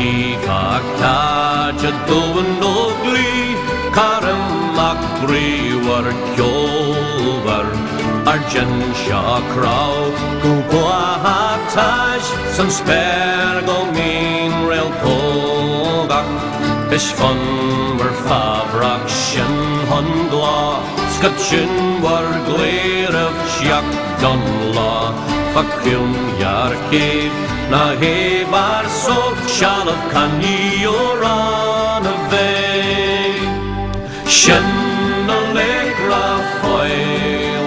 Fífach a dóan óglí Caramach bríomhar ceolmhar Arjan seo crá go buatáis san spéir go mín réal cógach Is fan mar fabrach sin hon glá Scot sin war gléireh seach don lá Faciún jaar céad na hébar sóg Sealamh caní ó rán a bheith Sin a legra foiil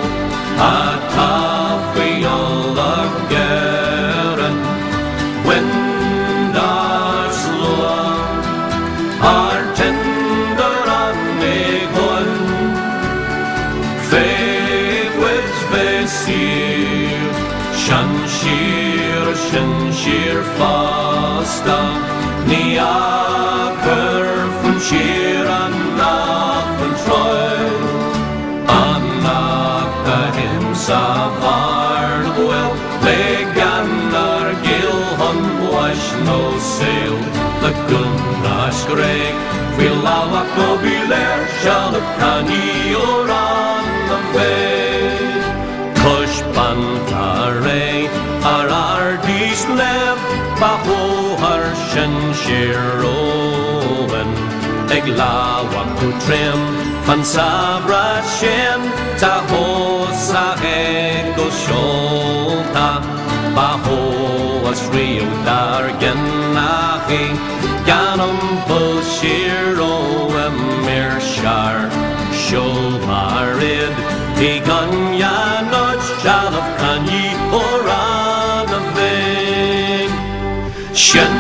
a tafiol a geran Windars lua ar tender an egon Fewyd fe sir Shan shir fasta Ni agur fun shir anach fun troil Anach a himsa varn wel Leganar gil hon wash no sail The gunnash greg Vil lawak no biler Sealamh caní ó rán a bheith Cush bantare ar ardís lef Bahóhar sin siróin Ag lawak tú trim Fan sabra sin Ta hós a eg go siolta Bahó as riú dar gennachi Ganam bul siró emir siar Siolmarid Di ganya nudge Sealamh caní ó rán a bheith Sin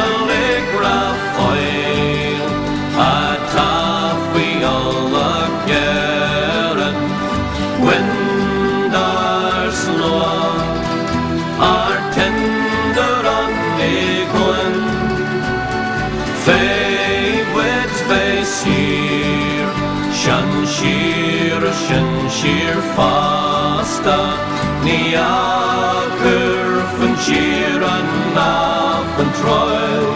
a legra foiil a tafiol a geran Windars lua ar tender an egon Fewyd fe sir Shan shir fasta Ni agur fun shir anach fun troil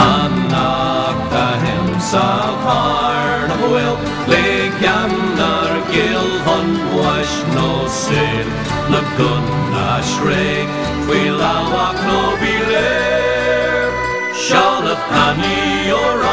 Anach a himsa varn a bhfuil Leganar gil hon wash no sail Le gunnash reg Fui lawak no biler Sealamh caní ó